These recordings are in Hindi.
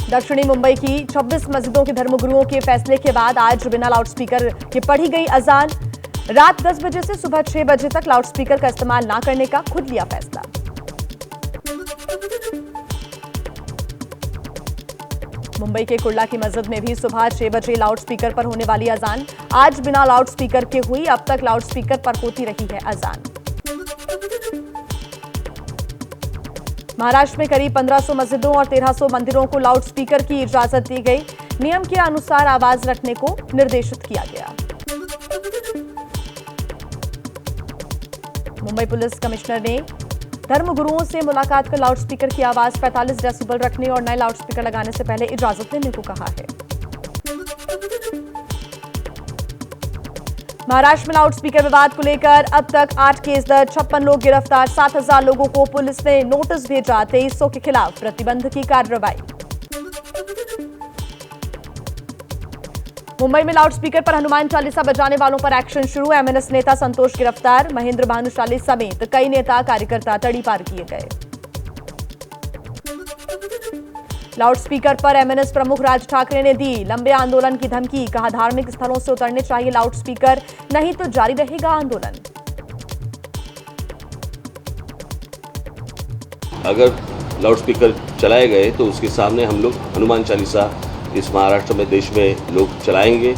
दक्षिणी मुंबई की 26 मस्जिदों के धर्मगुरुओं के फैसले के बाद आज बिना लाउडस्पीकर के पढ़ी गई अजान। रात 10 बजे से सुबह 6 बजे तक लाउडस्पीकर का इस्तेमाल न करने का खुद लिया फैसला। मुंबई के कुर्ला की मस्जिद में भी सुबह 6 बजे लाउडस्पीकर पर होने वाली अजान आज बिना लाउडस्पीकर के हुई। अब तक लाउडस्पीकर पर होती रही है अजान। महाराष्ट्र में करीब 1500 मस्जिदों और 1300 मंदिरों को लाउडस्पीकर की इजाजत दी गई। नियम के अनुसार आवाज रखने को निर्देशित किया गया। मुंबई पुलिस कमिश्नर ने धर्मगुरुओं से मुलाकात कर लाउडस्पीकर की आवाज 45 डेसिबल रखने और नए लाउडस्पीकर लगाने से पहले इजाजत लेने को कहा है। महाराष्ट्र में लाउडस्पीकर विवाद को लेकर अब तक 8 केस दर्ज, 56 लोग गिरफ्तार, 7000 लोगों को पुलिस ने नोटिस भेजा, 2300 के खिलाफ प्रतिबंध की कार्रवाई। मुंबई में लाउडस्पीकर पर हनुमान चालीसा बजाने वालों पर एक्शन शुरू। एमएनएस नेता संतोष गिरफ्तार, महेंद्र भानुशाली समेत कई नेता कार्यकर्ता तड़ीपार किए गए। लाउडस्पीकर पर एमएनएस प्रमुख राज ठाकरे ने दी लंबे आंदोलन की धमकी, कहा धार्मिक स्थलों से उतरने चाहिए लाउडस्पीकर, नहीं तो जारी रहेगा आंदोलन। अगर लाउडस्पीकर चलाए गए तो उसके सामने हम लोग हनुमान चालीसा इस महाराष्ट्र में, देश में लोग चलाएंगे।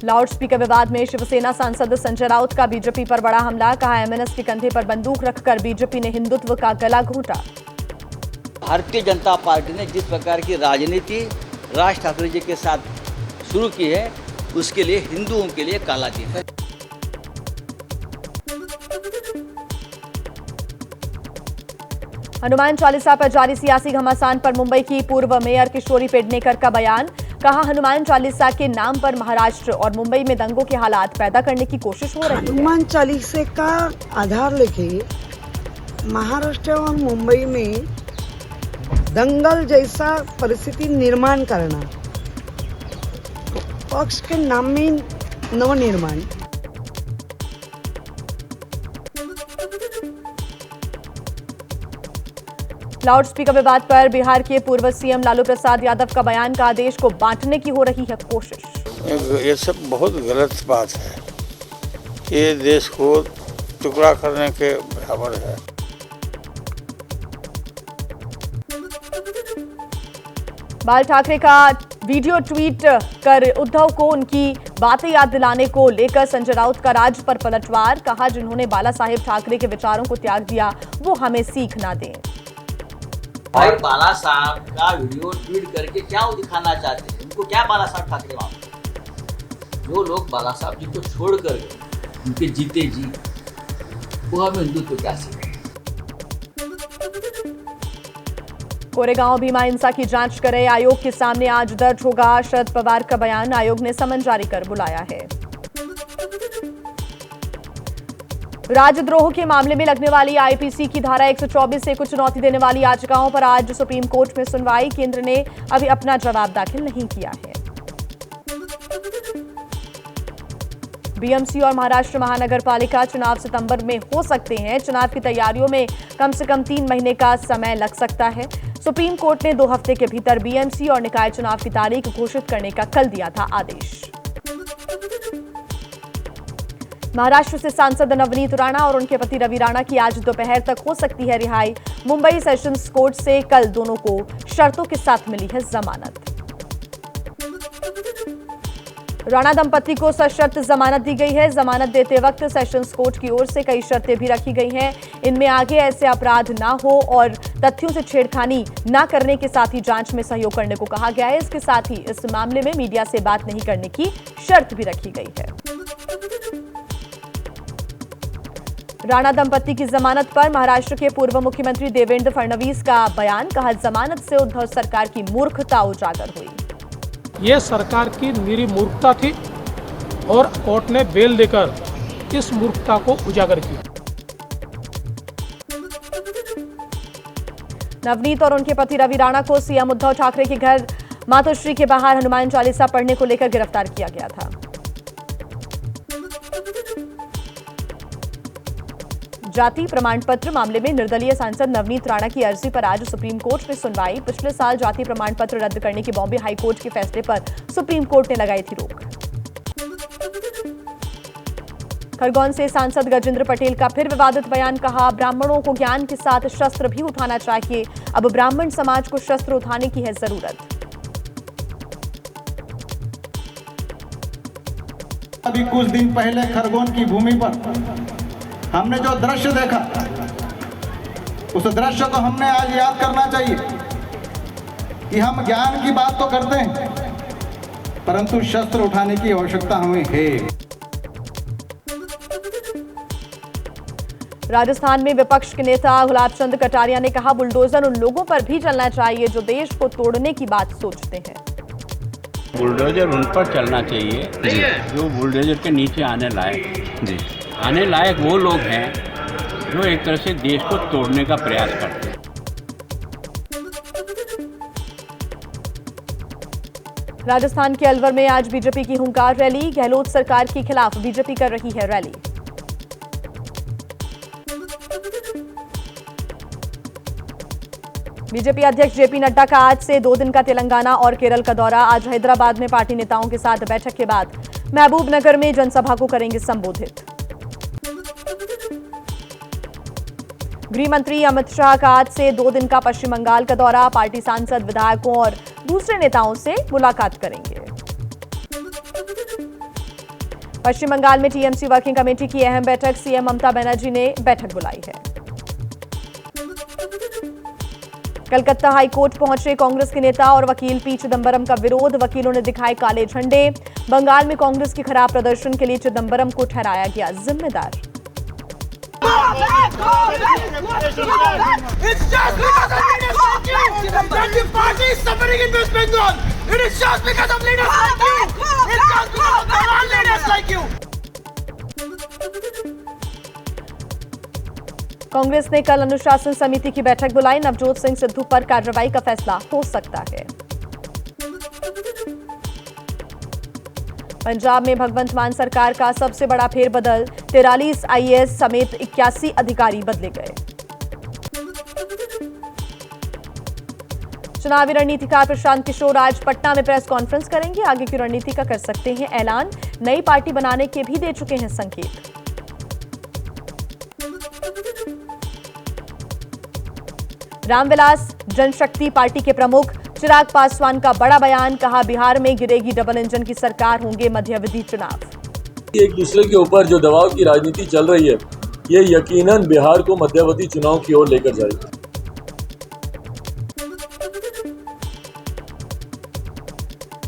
लाउडस्पीकर विवाद में शिवसेना सांसद संजय राउत का बीजेपी पर बड़ा हमला, कहा एमएनएस के कंधे पर बंदूक रखकर बीजेपी ने हिंदुत्व का गला घोंटा। भारतीय जनता पार्टी ने जिस प्रकार की राजनीति राज ठाकरे जी के साथ शुरू की है, उसके लिए हिंदुओं के लिए काला दिन है। हनुमान चालीसा पर जारी सियासी घमासान पर मुंबई की पूर्व मेयर किशोरी पेडनेकर का बयान, कहा हनुमान चालीसा के नाम पर महाराष्ट्र और मुंबई में दंगों के हालात पैदा करने की कोशिश हो रही है। हनुमान चालीसे का आधार लेके महाराष्ट्र और मुंबई में दंगल जैसा परिस्थिति निर्माण करना, पक्ष के नाम में नवनिर्माण। लाउडस्पीकर विवाद पर बिहार के पूर्व सीएम लालू प्रसाद यादव का बयान, का देश को बांटने की हो रही है कोशिश। ये सब बहुत गलत बात है, ये देश को टुकड़ा करने के बराबर है। बाल ठाकरे का वीडियो ट्वीट कर उद्धव को उनकी बातें याद दिलाने को लेकर संजय राउत का राज पर पलटवार, कहा जिन्होंने बाला साहेब ठाकरे के विचारों को त्याग दिया वो हमें सीख ना दें। भाई बाला साहब का वीडियो ट्वीट करके क्या वो दिखाना चाहते हैं? उनको क्या बाला साहब ठाकरे मांगते? जो लोग बाला साहब जी को छोड़कर गए, उनके जीते जी, वो हमें हिंदुत्व क्या सीखे? कोरेगांव भीमा हिंसा की जांच करे आयोग के सामने आज दर्ज होगा शरद पवार का बयान, आयोग ने समन जारी कर बुलाया है। राजद्रोह के मामले में लगने वाली आईपीसी की धारा 124 से कुछ चुनौती देने वाली याचिकाओं पर आज सुप्रीम कोर्ट में सुनवाई, केंद्र ने अभी अपना जवाब दाखिल नहीं किया है। बीएमसी और महाराष्ट्र महानगर पालिका चुनाव सितंबर में हो सकते हैं, चुनाव की तैयारियों में कम से कम 3 महीने का समय लग सकता है। सुप्रीम कोर्ट ने 2 हफ्ते के भीतर बीएमसी और निकाय चुनाव की तारीख घोषित करने का कल दिया था आदेश। महाराष्ट्र से सांसद नवनीत राणा और उनके पति रवि राणा की आज दोपहर तक हो सकती है रिहाई। मुंबई सेशंस कोर्ट से कल दोनों को शर्तों के साथ मिली है जमानत। राणा दंपति को सशर्त जमानत दी गई है। जमानत देते वक्त सेशंस कोर्ट की ओर से कई शर्तें भी रखी गई हैं। इनमें आगे ऐसे अपराध ना हो और तथ्यों से छेड़खानी ना करने के साथ ही जांच में सहयोग करने को कहा गया है। इसके साथ ही इस मामले में मीडिया से बात नहीं करने की शर्त भी रखी गई है। राणा दंपति की जमानत पर महाराष्ट्र के पूर्व मुख्यमंत्री देवेंद्र फडणवीस का बयान, कहा जमानत से उद्धव सरकार की मूर्खता उजागर हुई। ये सरकार की निरी मूर्खता थी और कोर्ट ने बेल देकर इस मूर्खता को उजागर किया। नवनीत और उनके पति रवि राणा को सीएम उद्धव ठाकरे के घर मातोश्री के बाहर हनुमान चालीसा पढ़ने को लेकर गिरफ्तार किया गया था। जाति प्रमाण पत्र मामले में निर्दलीय सांसद नवनीत राणा की अर्जी पर आज सुप्रीम कोर्ट में सुनवाई। पिछले साल जाति प्रमाण पत्र रद्द करने के बॉम्बे हाई कोर्ट के फैसले पर सुप्रीम कोर्ट ने लगाई थी रोक। खरगोन से सांसद गजेंद्र पटेल का फिर विवादित बयान, कहा ब्राह्मणों को ज्ञान के साथ शस्त्र भी उठाना चाहिए, अब ब्राह्मण समाज को शस्त्र उठाने की है जरूरत। अभी कुछ दिन पहले खरगोन की भूमि पर हमने जो दृश्य देखा, उस दृश्य को हमने आज याद करना चाहिए कि हम ज्ञान की बात तो करते हैं, परंतु शस्त्र उठाने की आवश्यकता हमें है। राजस्थान में विपक्ष के नेता गुलाब चंद कटारिया ने कहा बुलडोजर उन लोगों पर भी चलना चाहिए जो देश को तोड़ने की बात सोचते हैं। बुलडोजर उन पर चलना चाहिए जो बुलडोजर के नीचे आने लायक जी, आने लायक वो लोग हैं जो एक तरह से देश को तोड़ने का प्रयास करते हैं। राजस्थान के अलवर में आज बीजेपी की हुंकार रैली, गहलोत सरकार के खिलाफ बीजेपी कर रही है रैली। बीजेपी अध्यक्ष जेपी नड्डा का आज से 2 दिन का तेलंगाना और केरल का दौरा। आज हैदराबाद में पार्टी नेताओं के साथ बैठक के बाद महबूबनगर में जनसभा को करेंगे संबोधित। गृह मंत्री अमित शाह का आज से 2 दिन का पश्चिम बंगाल का दौरा। पार्टी सांसद, विधायकों और दूसरे नेताओं से मुलाकात करेंगे। पश्चिम बंगाल में टीएमसी वर्किंग कमेटी की अहम बैठक, सीएम ममता बनर्जी ने बैठक बुलाई है। कलकत्ता हाईकोर्ट पहुंचे कांग्रेस के नेता और वकील पी चिदंबरम का विरोध, वकीलों ने दिखाए काले झंडे। बंगाल में कांग्रेस के खराब प्रदर्शन के लिए चिदंबरम को ठहराया गया जिम्मेदार। कांग्रेस ने कल अनुशासन समिति की बैठक बुलाई, नवजोत सिंह सिद्धू पर कार्रवाई का फैसला हो सकता है। पंजाब में भगवंत मान सरकार का सबसे बड़ा फेरबदल, 43 आईएएस समेत 81 अधिकारी बदले गए। चुनावी रणनीतिकार प्रशांत किशोर आज पटना में प्रेस कॉन्फ्रेंस करेंगे, आगे की रणनीति का कर सकते हैं ऐलान, नई पार्टी बनाने के भी दे चुके हैं संकेत। रामविलास जनशक्ति पार्टी के प्रमुख चिराग पासवान का बड़ा बयान, कहा बिहार में गिरेगी डबल इंजन की सरकार, होंगे मध्यावधि चुनाव। एक दूसरे के ऊपर जो दबाव की राजनीति चल रही है, ये यकीनन बिहार को मध्यावधि चुनाव की ओर लेकर जाएगी।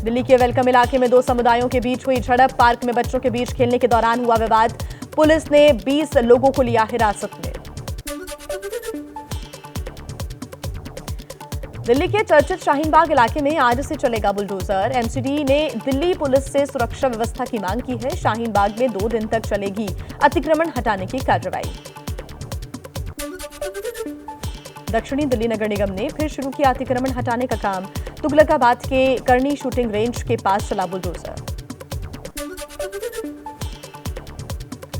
दिल्ली के वेलकम इलाके में 2 समुदायों के बीच हुई झड़प, पार्क में बच्चों के बीच खेलने के दौरान हुआ विवाद, पुलिस ने 20 लोगों को लिया हिरासत में। दिल्ली के चर्चित शाहीन बाग इलाके में आज से चलेगा बुलडोजर, एमसीडी ने दिल्ली पुलिस से सुरक्षा व्यवस्था की मांग की है। शाहीन बाग में 2 दिन तक चलेगी अतिक्रमण हटाने की कार्रवाई। दक्षिणी दिल्ली नगर निगम ने फिर शुरू किया अतिक्रमण हटाने का काम, तुगलकाबाद के करनी शूटिंग रेंज के पास चला बुलडोजर।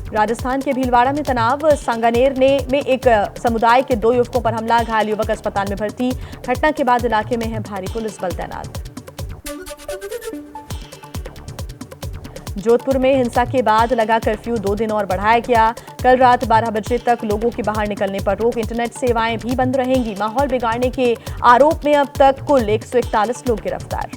राजस्थान के भीलवाड़ा में तनाव, सांगानेर में एक समुदाय के 2 युवकों पर हमला, घायल युवक अस्पताल में भर्ती। घटना के बाद इलाके में है भारी पुलिस बल तैनात। जोधपुर में हिंसा के बाद लगा कर्फ्यू 2 दिन और बढ़ाया गया, कल रात 12 बजे तक लोगों के बाहर निकलने पर रोक, इंटरनेट सेवाएं भी बंद रहेंगी। माहौल बिगाड़ने के आरोप में अब तक कुल 141 लोग गिरफ्तार।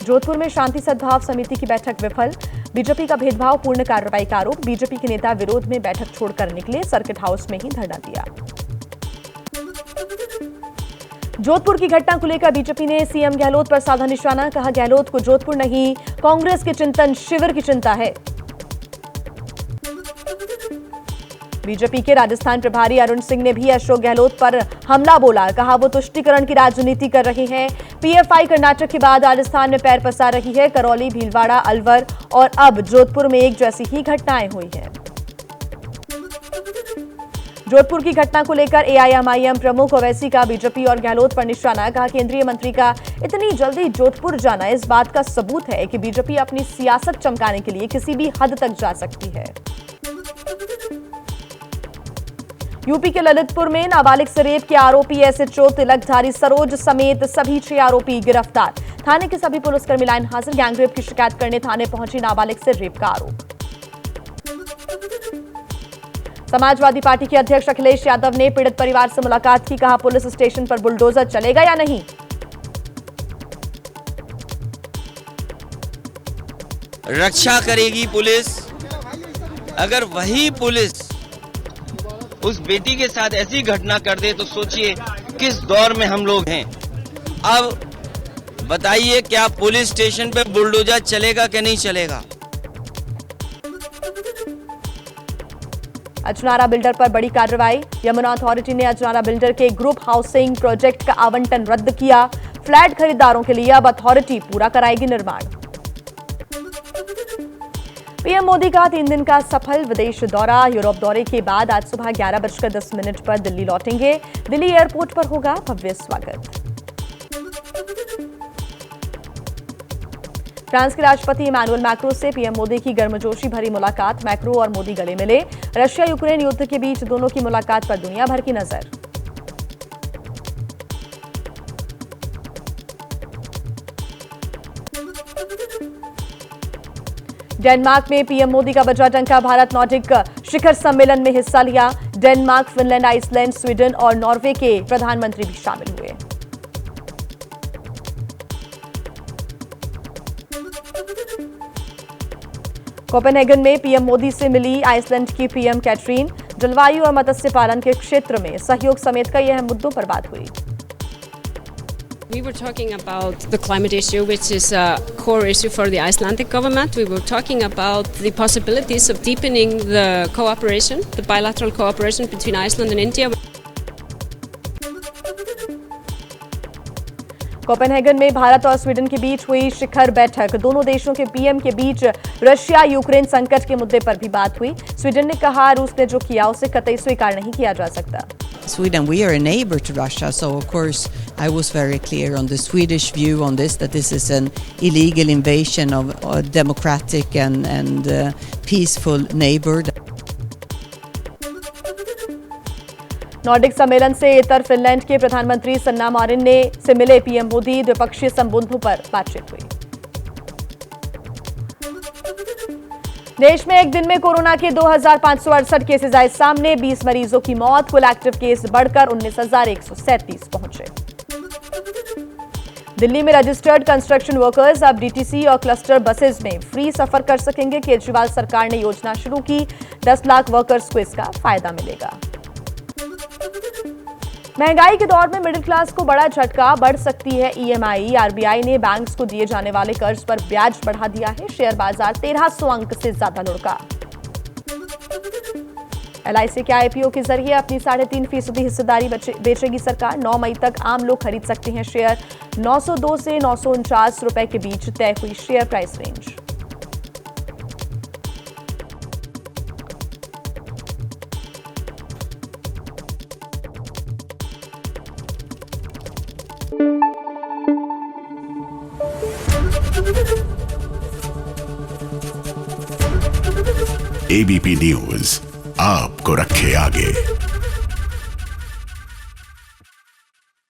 जोधपुर में शांति सद्भाव समिति की बैठक विफल, बीजेपी का भेदभाव पूर्ण कार्रवाई का आरोप, बीजेपी के नेता विरोध में बैठक छोड़कर निकले, सर्किट हाउस में ही धरना दिया। जोधपुर की घटना को लेकर बीजेपी ने सीएम गहलोत पर साधा निशाना, कहा गहलोत को जोधपुर नहीं कांग्रेस के चिंतन शिविर की चिंता है। बीजेपी के राजस्थान प्रभारी अरुण सिंह ने भी अशोक गहलोत पर हमला बोला, कहा वो तुष्टीकरण की राजनीति कर रहे हैं। पीएफआई कर्नाटक के बाद राजस्थान में पैर पसार रही है, करौली, भीलवाड़ा, अलवर और अब जोधपुर में एक जैसी ही घटनाएं हुई हैं। जोधपुर की घटना को लेकर एआईएमआईएम प्रमुख ओवैसी का बीजेपी और गहलोत पर निशाना, कहा केंद्रीय मंत्री का इतनी जल्दी जोधपुर जाना इस बात का सबूत है कि बीजेपी अपनी सियासत चमकाने के लिए किसी भी हद तक जा सकती है। यूपी के ललितपुर में नाबालिग से रेप के आरोपी एसएचओ तिलकधारी सरोज समेत सभी 6 आरोपी गिरफ्तार। थाने के सभी पुलिसकर्मी लाइन हाजिर। गैंगरेप की शिकायत करने थाने पहुंची नाबालिग से रेप का आरोप। समाजवादी पार्टी के अध्यक्ष अखिलेश यादव ने पीड़ित परिवार से मुलाकात की। कहा, पुलिस स्टेशन पर बुलडोजर चलेगा या नहीं। रक्षा करेगी पुलिस। अगर वही पुलिस उस बेटी के साथ ऐसी घटना कर दे तो सोचिए किस दौर में हम लोग हैं। अब बताइए, क्या पुलिस स्टेशन पे बुलडोजर चलेगा कि नहीं चलेगा। अजनारा बिल्डर पर बड़ी कार्रवाई। यमुना अथॉरिटी ने अजनारा बिल्डर के ग्रुप हाउसिंग प्रोजेक्ट का आवंटन रद्द किया। फ्लैट खरीदारों के लिए अब अथॉरिटी पूरा कराएगी निर्माण। पीएम मोदी का 3 दिन का सफल विदेश दौरा। यूरोप दौरे के बाद आज सुबह 11:10 पर दिल्ली लौटेंगे। दिल्ली एयरपोर्ट पर होगा भव्य स्वागत। फ्रांस के राष्ट्रपति इमैनुअल मैक्रों से पीएम मोदी की गर्मजोशी भरी मुलाकात। मैक्रों और मोदी गले मिले। रशिया यूक्रेन युद्ध के बीच दोनों की मुलाकात पर दुनिया भर की नजर। डेनमार्क में पीएम मोदी का बजा डंका। भारत नॉर्डिक शिखर सम्मेलन में हिस्सा लिया। डेनमार्क, फिनलैंड, आइसलैंड, स्वीडन और नॉर्वे के प्रधानमंत्री भी शामिल हुए। कोपेनहेगन में पीएम मोदी से मिली आइसलैंड की पीएम कैटरीन। जलवायु और मत्स्य पालन के क्षेत्र में सहयोग समेत कई अहम मुद्दों पर बात हुई। We were talking about the climate issue, which is a core issue for the Icelandic government. We were talking about the possibilities of deepening the cooperation, the bilateral cooperation between Iceland and India. Copenhagen में भारत और स्वीडन के बीच हुई शिखर बैठक। दोनों देशों के पीएम के बीच रशिया यूक्रेन संकट के मुद्दे पर भी बात हुई। स्वीडन ने कहा, रूस ने जो किया उसे कतई स्वीकार नहीं किया जा सकता। Sweden, we are a neighbor to Russia, so of course I was very clear on the Swedish view on this, that this is an illegal invasion of a democratic and peaceful neighbor. Nordic सम्मेलन से इतर फिनलैंड के प्रधानमंत्री सन्ना मारिन से मिले पीएम मोदी। द्विपक्षीय संबंधों पर बातचीत हुई। देश में एक दिन में कोरोना के 2,568 केसेज आए सामने। 20 मरीजों की मौत। कुल एक्टिव केस बढ़कर 19,137 पहुंचे। दिल्ली में रजिस्टर्ड कंस्ट्रक्शन वर्कर्स अब डीटीसी और क्लस्टर बसेस में फ्री सफर कर सकेंगे। केजरीवाल सरकार ने योजना शुरू की। 10 लाख वर्कर्स को इसका फायदा मिलेगा। महंगाई के दौर में मिडिल क्लास को बड़ा झटका। बढ़ सकती है ईएमआई। आरबीआई ने बैंक्स को दिए जाने वाले कर्ज पर ब्याज बढ़ा दिया है। शेयर बाजार 1300 अंक से ज्यादा लुढ़का। एलआईसी के आईपीओ के जरिए अपनी 3.5% हिस्सेदारी बेचेगी सरकार। 9 मई तक आम लोग खरीद सकते हैं शेयर। 902 से 949 रुपए के बीच तय हुई share price range. ABP news आपको रखे आगे।